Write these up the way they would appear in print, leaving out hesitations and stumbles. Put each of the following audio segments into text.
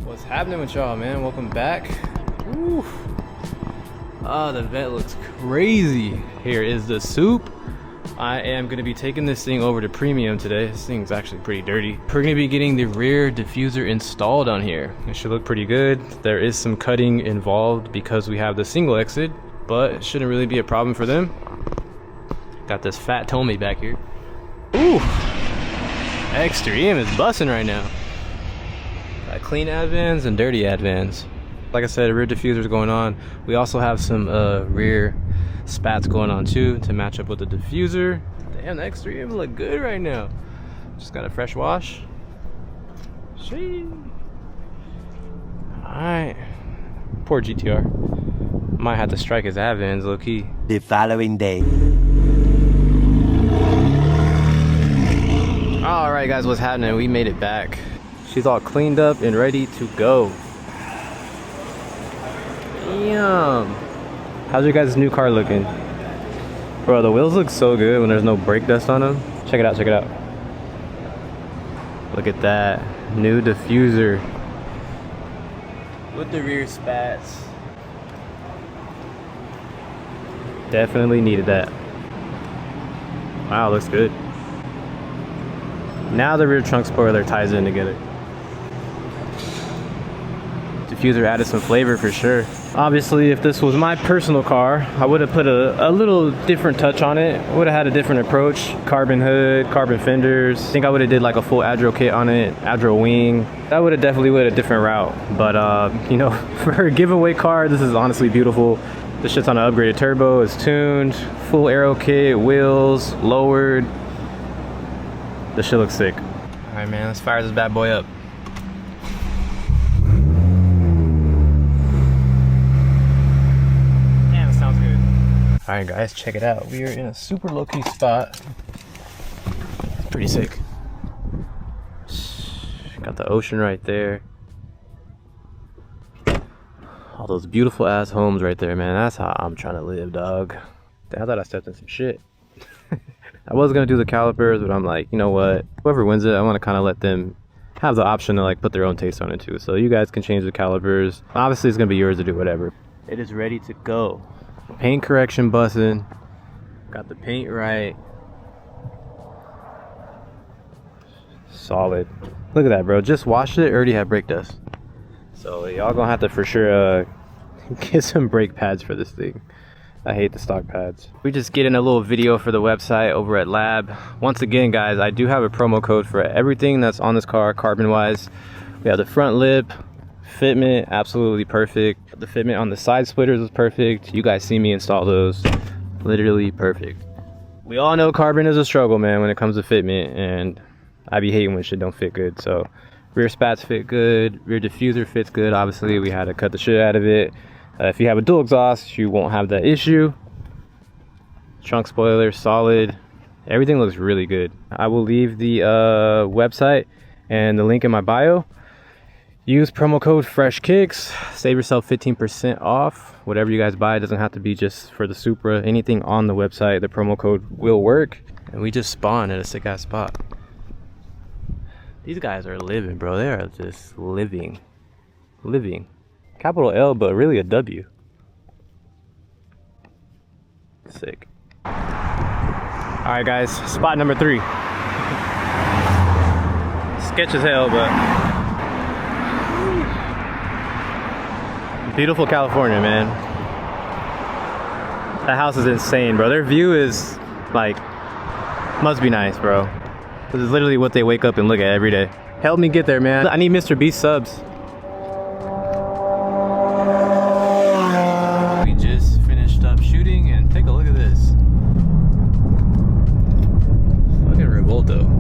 What's happening with y'all, man? Welcome back. Woo. Oh, the vent looks crazy. Here is the soup. I am going to be taking this thing over to premium today. This thing's actually pretty dirty. We're going to be getting the rear diffuser installed on here. It should look pretty good. There is some cutting involved because we have the single exit, but it shouldn't really be a problem for them. Got this fat Tommy back here. Ooh, Extreme is busting right now. Got clean advans and dirty advans. Like I said, rear diffuser's going on. We also have some rear spats going on too to match up with the diffuser. Damn, the X3 look good right now. Just got a fresh wash. Sheesh. Alright. Poor GTR. Might have to strike his advans low key. The following day. Alright guys, what's happening? We made it back. She's all cleaned up and ready to go. Damn. How's your guys' new car looking? Bro, the wheels look so good when there's no brake dust on them. Check it out, check it out. Look at that. New diffuser. With the rear spats. Definitely needed that. Wow, looks good. Now the rear trunk spoiler ties in together. Diffuser added some flavor for sure. Obviously, if this was my personal car, I would have put a little different touch on it. Would have had a different approach. Carbon hood, carbon fenders. I think I would have did like a full Adro kit on it, Adro wing. That would have definitely went a different route. But you know, for a giveaway car, this is honestly beautiful. This shit's on an upgraded turbo, it's tuned, full aero kit, wheels, lowered. This shit looks sick. All right, man, let's fire this bad boy up. All right guys, check it out. We are in a super low-key spot. It's pretty sick. Got the ocean right there. All those beautiful ass homes right there, man. That's how I'm trying to live, dog. I thought I stepped in some shit. I was gonna do the calipers, but I'm like, you know what? Whoever wins it, I want to kind of let them have the option to like put their own taste on it too. So you guys can change the calipers. Obviously, it's gonna be yours to do whatever. It is ready to go. Paint correction bussin'. Got the paint right. Solid. Look at that, bro. Just washed it, already had brake dust. So y'all gonna have to for sure get some brake pads for this thing. I hate the stock pads. We just getting a little video for the website over at Lab. Once again, guys, I do have a promo code for everything that's on this car, carbon wise. We have the front lip. Fitment, absolutely perfect. The fitment on the side splitters is perfect. You guys see me install those. Literally perfect. We all know carbon is a struggle, man, when it comes to fitment, and I be hating when shit don't fit good. So rear spats fit good, rear diffuser fits good. Obviously, we had to cut the shit out of it. If you have a dual exhaust, you won't have that issue. Trunk spoiler, solid. Everything looks really good. I will leave the website and the link in my bio. Use promo code FreshKicks, save yourself 15% off. Whatever you guys buy, it doesn't have to be just for the Supra. Anything on the website, the promo code will work. And we just spawned at a sick ass spot. These guys are living, bro. They are just living. Living. Capital L, but really a W. Sick. Alright guys, spot number 3. Sketch as hell, but beautiful California, man. That house is insane, bro. Their view is like, must be nice, bro. This is literally what they wake up and look at every day. Help me get there, man. I need Mr. Beast subs. We just finished up shooting and take a look at this. Look at Revolto.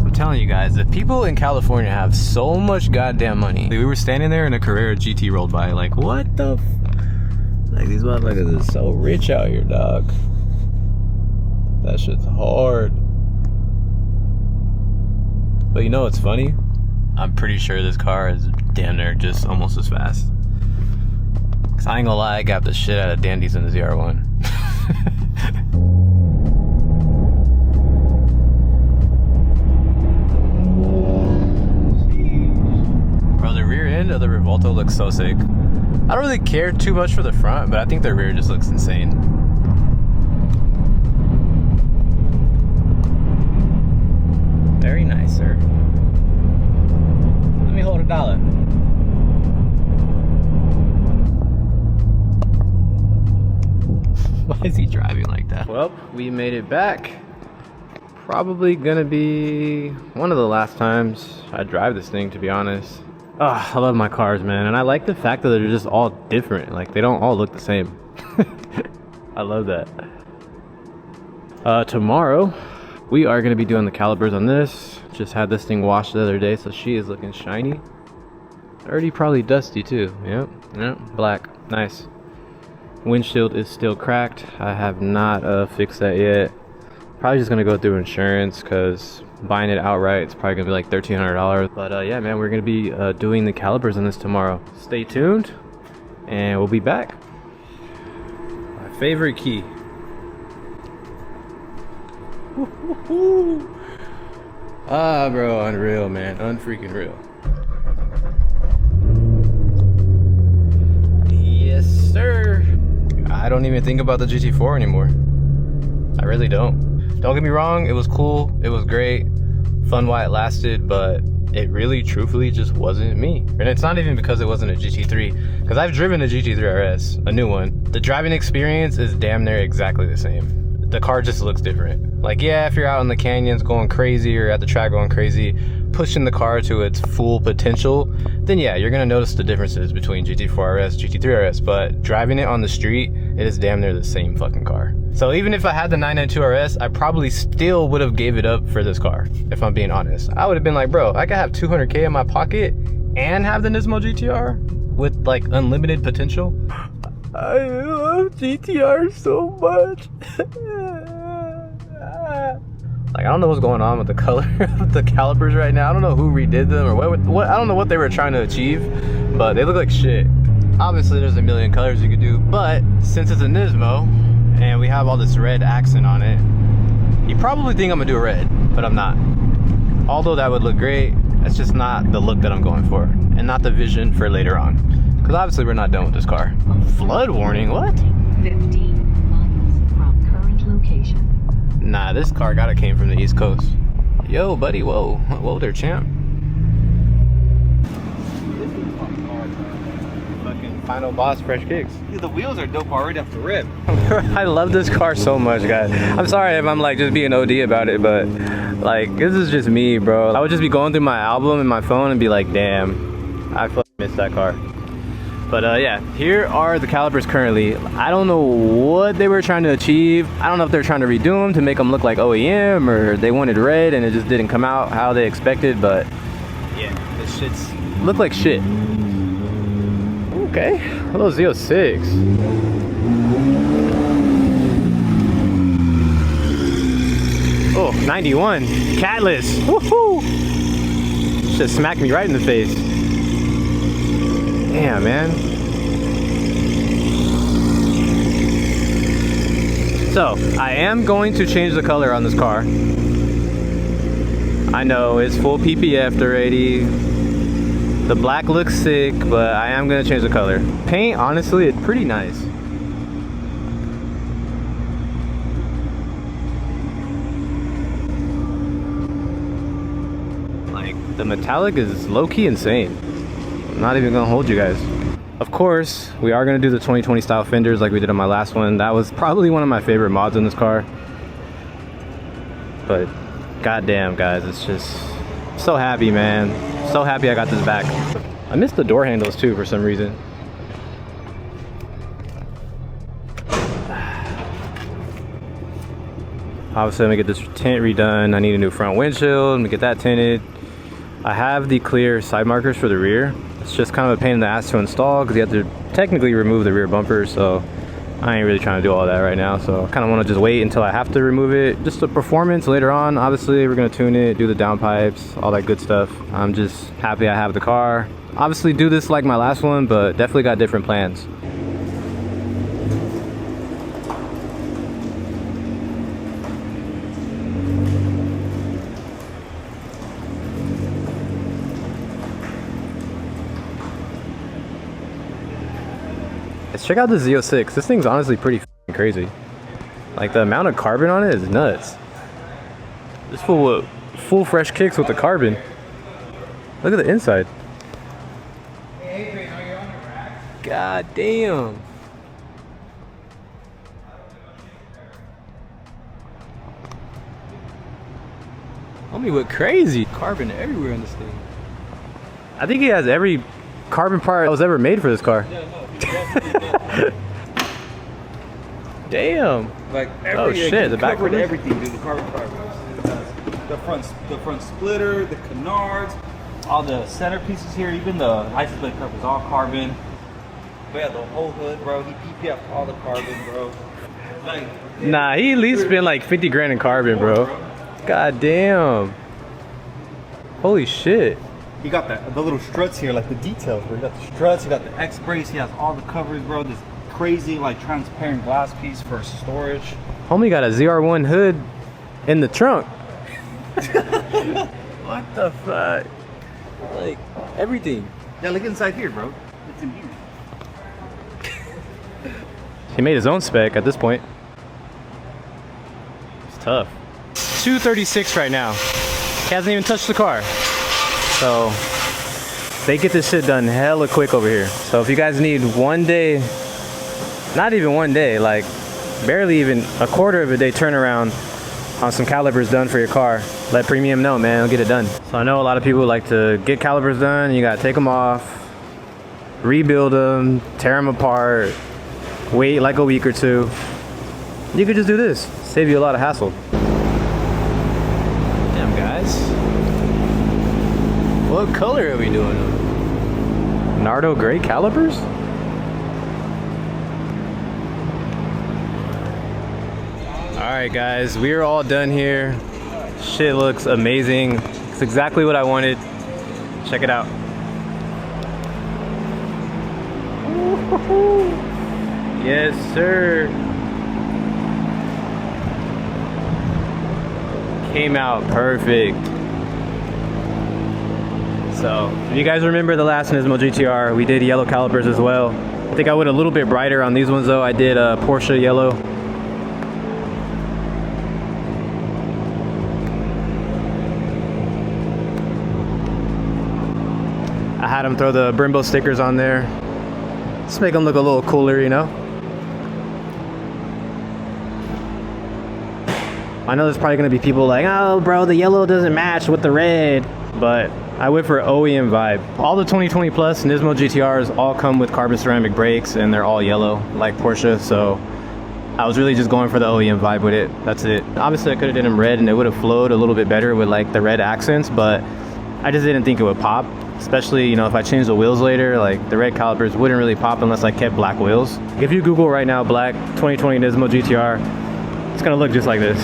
I'm telling you guys, the people in California have so much goddamn money. We were standing there and a Carrera GT rolled by, like, what the like, these motherfuckers are so rich out here, dog. That shit's hard. But you know what's funny? I'm pretty sure this car is damn near just almost as fast. Cause I ain't gonna lie, I got the shit out of Dandies in the ZR1. rear end of the Revolto looks so sick. I don't really care too much for the front, but I think the rear just looks insane. Very nice, sir. Let me hold $1. Why is he driving like that? Well, we made it back. Probably gonna be one of the last times I drive this thing, to be honest. Oh, I love my cars, man, and I like the fact that they're just all different. Like, they don't all look the same. I love that. Tomorrow, we are gonna be doing the calipers on this. Just had this thing washed the other day, so she is looking shiny. Already probably dusty too. Yep, black, nice. Windshield is still cracked. I have not fixed that yet. Probably just gonna go through insurance because buying it outright, it's probably gonna be like $1,300. But yeah, man, we're gonna be doing the calipers on this tomorrow. Stay tuned, and we'll be back. My favorite key. Ah, bro, unreal, man, unfreaking real. Yes, sir. I don't even think about the GT4 anymore. I really don't. Don't get me wrong, it was cool, it was great, fun while it lasted, but it really, truthfully, just wasn't me. And it's not even because it wasn't a GT3, because I've driven a GT3 RS, a new one. The driving experience is damn near exactly the same. The car just looks different. Like, yeah, if you're out in the canyons going crazy or at the track going crazy, pushing the car to its full potential, then yeah, you're gonna notice the differences between GT4 RS, GT3 RS, but driving it on the street, it is damn near the same fucking car. So even if I had the 992 RS, I probably still would have gave it up for this car, if I'm being honest. I would have been like, bro, I could have 200K in my pocket and have the Nismo GTR with like unlimited potential. I love GTR so much. Like, I don't know what's going on with the color of the calipers right now. I don't know who redid them or what. I don't know what they were trying to achieve, but they look like shit. Obviously, there's a million colors you could do, but since it's a Nismo and we have all this red accent on it, you probably think I'm gonna do a red, but I'm not. Although that would look great, that's just not the look that I'm going for, and not the vision for later on. Because obviously we're not done with this car. Flood warning, what? 15 miles from current location. Nah, this car gotta came from the East Coast. Yo, buddy, whoa. Whoa there, champ. Fucking final boss fresh kicks. Dude, the wheels are dope already off the rip. I love this car so much, guys. I'm sorry if I'm like just being OD about it, but like, this is just me, bro. I would just be going through my album and my phone and be like, damn, I fucking missed that car. But yeah, here are the calipers currently. I don't know what they were trying to achieve. I don't know if they're trying to redo them to make them look like OEM, or they wanted red and it just didn't come out how they expected, but yeah, this shit's look like shit. Okay, hello Z06. Oh, 91, catless, woohoo! Just smacked me right in the face. Damn, man. So, I am going to change the color on this car. I know, it's full PPF already. The black looks sick, but I am going to change the color. Paint, honestly, it's pretty nice. Like, the metallic is low-key insane. I'm not even gonna hold you guys. Of course, we are gonna do the 2020 style fenders like we did on my last one. That was probably one of my favorite mods in this car. But goddamn, guys, it's just so happy, man. So happy I got this back. I missed the door handles too for some reason. Obviously, I'm gonna get this tint redone. I need a new front windshield. Let me get that tinted. I have the clear side markers for the rear. It's just kind of a pain in the ass to install because you have to technically remove the rear bumper, so I ain't really trying to do all that right now. So I kind of want to just wait until I have to remove it. Just the performance later on. Obviously, we're going to tune it, do the downpipes, all that good stuff. I'm just happy I have the car. Obviously, do this like my last one, but definitely got different plans. Let's check out the Z06. This thing's honestly pretty f***ing crazy. Like, the amount of carbon on it is nuts. This full fresh kicks with the carbon. Look at the inside. God damn. Homie went crazy. Carbon everywhere in this thing. I think he has every carbon part that was ever made for this car. Yeah, no. Damn. Like Oh shit, the back covered wheels? everything, dude. The carbon part. The front splitter, the canards, all the center pieces here, even the license plate cover is all carbon. But yeah, the whole hood, bro. He PPF'd all the carbon, bro. Like, Nah, he at least spent like 50 grand in carbon, bro. God damn. Holy shit. he got the little struts here, like the details, bro. He got the struts, he got the X brace, he has all the covers, bro. This crazy like transparent glass piece for storage. Homie got a ZR1 hood in the trunk. What the fuck? Like, everything. Yeah, look inside here, bro. It's in here. He made his own spec at this point. It's tough. 236 right now. He hasn't even touched the car. So they get this shit done hella quick over here. So if you guys need 1 day, not even 1 day, like barely even a quarter of a day turnaround on some calipers done for your car, let Premium know, man, I'll get it done. So I know a lot of people like to get calipers done. You gotta take them off, rebuild them, tear them apart, wait like a week or two. You could just do this, save you a lot of hassle. Damn, guys. What color are we doing? Nardo gray calipers? Alright guys, we are all done here. Shit looks amazing. It's exactly what I wanted. Check it out. Yes, sir. Came out perfect. So, if you guys remember the last Nismo GTR, we did yellow calipers as well. I think I went a little bit brighter on these ones though. I did Porsche yellow. I had them throw the Brembo stickers on there. Just make them look a little cooler, you know? I know there's probably gonna be people like, oh bro, the yellow doesn't match with the red. But I went for OEM vibe. All the 2020 plus Nismo GTRs all come with carbon ceramic brakes and they're all yellow like Porsche. So I was really just going for the OEM vibe with it. That's it. Obviously I could have done them red and it would have flowed a little bit better with like the red accents, but I just didn't think it would pop. Especially, you know, if I change the wheels later, like the red calipers wouldn't really pop unless I kept black wheels. If you Google right now, black 2020 Nismo GTR, it's gonna look just like this.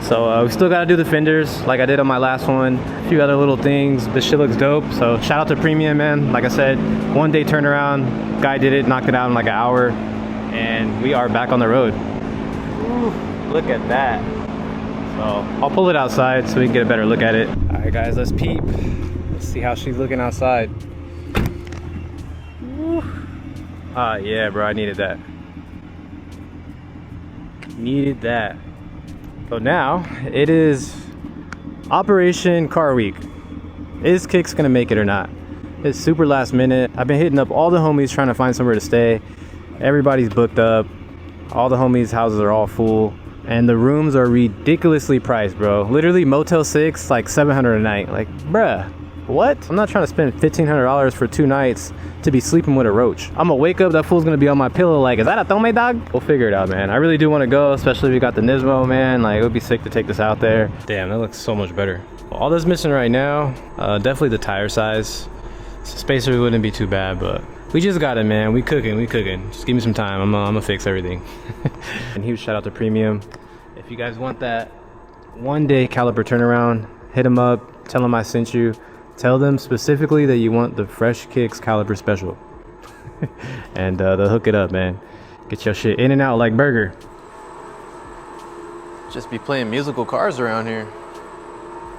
So we still gotta do the fenders like I did on my last one. A few other little things. This shit looks dope. So shout out to Premium, man. Like I said, 1 day turnaround. Guy did it, knocked it out in like an hour. And we are back on the road. Ooh, look at that. So I'll pull it outside so we can get a better look at it. All right guys, let's peep. Let's see how she's looking outside. Yeah, bro, I needed that. Needed that. So now it is Operation Car Week. Is Kicks gonna make it or not? It's super last minute. I've been hitting up all the homies trying to find somewhere to stay. Everybody's booked up. All the homies' houses are all full. And the rooms are ridiculously priced, bro. Literally Motel 6, like $700 a night. Like, bruh, what? I'm not trying to spend $1,500 for 2 nights to be sleeping with a roach. I'm gonna wake up, that fool's gonna be on my pillow like, is that a tome dog? We'll figure it out, man. I really do wanna go, especially if we got the Nismo, man. Like, it would be sick to take this out there. Damn, that looks so much better. All that's missing right now, definitely the tire size. Spacer wouldn't be too bad, but we just got it, man. We cooking. Just give me some time. I'm gonna fix everything. And huge shout out to Premium. If you guys want that 1 day caliper turnaround, hit them up, tell them I sent you. Tell them specifically that you want the Fresh Kicks caliper special. And they'll hook it up, man. Get your shit in and out like burger. Just be playing musical cars around here.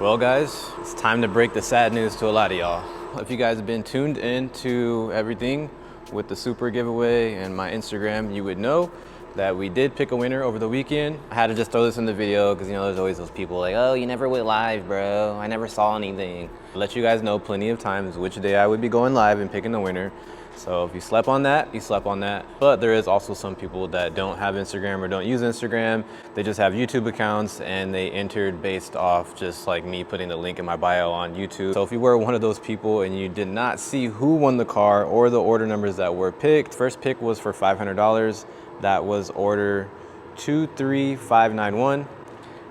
Well guys, it's time to break the sad news to a lot of y'all. If you guys have been tuned in to everything, with the Supra giveaway and my Instagram, you would know that we did pick a winner over the weekend. I had to just throw this in the video because, you know, there's always those people like, oh, you never went live, bro. I never saw anything. I'll let you guys know plenty of times which day I would be going live and picking the winner. So if you slept on that, you slept on that. But there is also some people that don't have Instagram or don't use Instagram. They just have YouTube accounts and they entered based off just like me putting the link in my bio on YouTube. So if you were one of those people and you did not see who won the car or the order numbers that were picked, first pick was for $500. That was order 23591.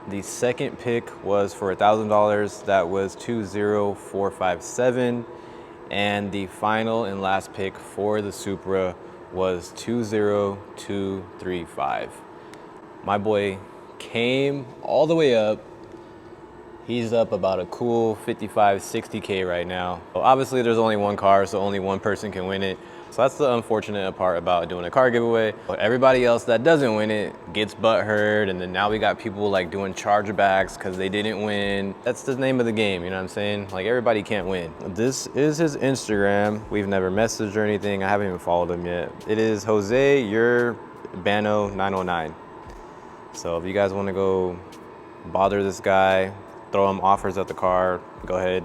The second pick was for $1,000. That was 20457. And the final and last pick for the Supra was 20235. My boy came all the way up. He's up about a cool 55, 60K right now. Well, obviously there's only one car, so only one person can win it. So that's the unfortunate part about doing a car giveaway. But everybody else that doesn't win it gets butthurt, and then now we got people like doing chargebacks because they didn't win. That's the name of the game, you know what I'm saying? Like, everybody can't win. This is his Instagram. We've never messaged or anything. I haven't even followed him yet. It is Jose Urbano 909. So if you guys want to go bother this guy, throw him offers at the car, go ahead.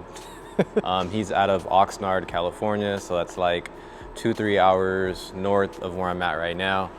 He's out of Oxnard, California, so that's like 2-3 hours north of where I'm at right now.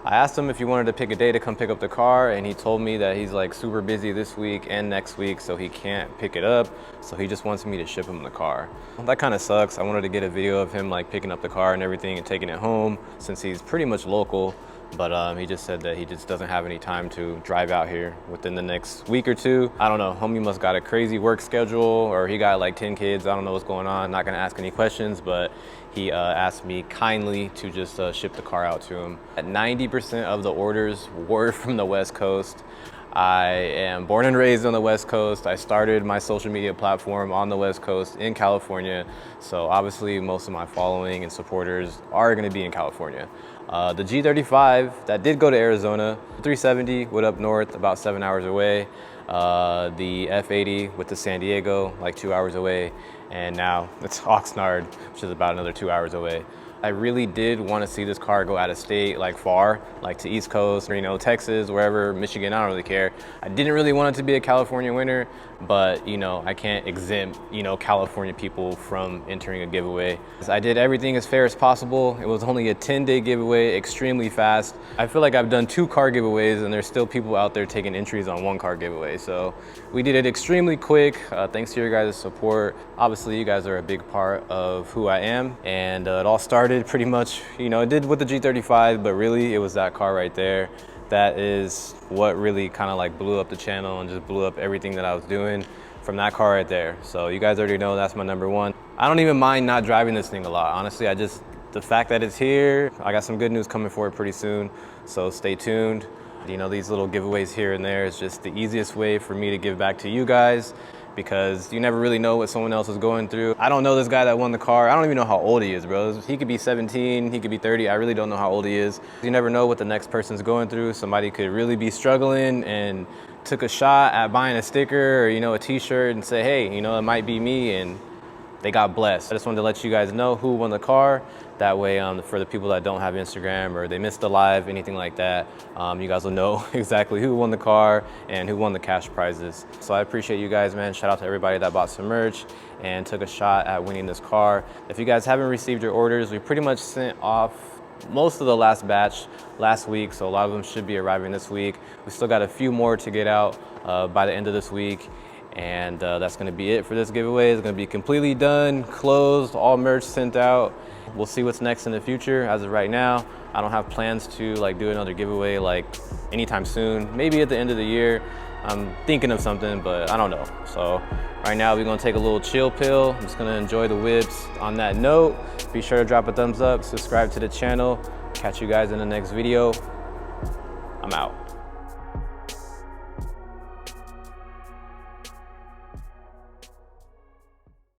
I asked him if he wanted to pick a day to come pick up the car, and he told me that he's like super busy this week and next week, so he can't pick it up. So he just wants me to ship him the car. Well, that kind of sucks. I wanted to get a video of him like picking up the car and everything and taking it home since he's pretty much local. But he just said that he just doesn't have any time to drive out here within the next week or two. I don't know, homie must got a crazy work schedule, or he got like 10 kids. I don't know what's going on. Not gonna ask any questions, but he asked me kindly to just ship the car out to him. At 90% of the orders were from the West Coast. I am born and raised on the West Coast. I started my social media platform on the West Coast in California. So obviously most of my following and supporters are gonna be in California. The G35, that did go to Arizona. 370 went up north, about 7 hours away. The F80 with the San Diego, like 2 hours away. And now it's Oxnard, which is about another 2 hours away. I really did want to see this car go out of state, like far, like to East Coast, or, you know, Texas, wherever, Michigan, I don't really care. I didn't really want it to be a California winner, but, you know, I can't exempt, you know, California people from entering a giveaway. I did everything as fair as possible. It was only a 10-day giveaway, extremely fast. I feel like I've done 2 car giveaways and there's still people out there taking entries on 1 car giveaway. So we did it extremely quick, thanks to your guys' support. Obviously, you guys are a big part of who I am, and it all started pretty much, you know, it did with the G35, but really it was that car right there. That is what really kind of like blew up the channel and just blew up everything that I was doing from that car right there. So you guys already know that's my #1. I don't even mind not driving this thing a lot. Honestly, the fact that it's here, I got some good news coming for it pretty soon. So stay tuned. You know, these little giveaways here and there is just the easiest way for me to give back to you guys, because you never really know what someone else is going through. I don't know this guy that won the car. I don't even know how old he is, bro. He could be 17, he could be 30. I really don't know how old he is. You never know what the next person's going through. Somebody could really be struggling and took a shot at buying a sticker or, you know, a t-shirt and say, hey, you know, it might be me, and they got blessed. I just wanted to let you guys know who won the car. That way, for the people that don't have Instagram or they missed the live, anything like that, you guys will know exactly who won the car and who won the cash prizes. So I appreciate you guys, man. Shout out to everybody that bought some merch and took a shot at winning this car. If you guys haven't received your orders, we pretty much sent off most of the last batch last week, so a lot of them should be arriving this week. We still got a few more to get out by the end of this week. And that's gonna be it for this giveaway. It's gonna be completely done, closed, all merch sent out. We'll see what's next in the future. As of right now, I don't have plans to like do another giveaway like anytime soon. Maybe at the end of the year. I'm thinking of something, but I don't know. So right now we're gonna take a little chill pill. I'm just gonna enjoy the whips. On that note, be sure to drop a thumbs up, subscribe to the channel. Catch you guys in the next video. I'm out.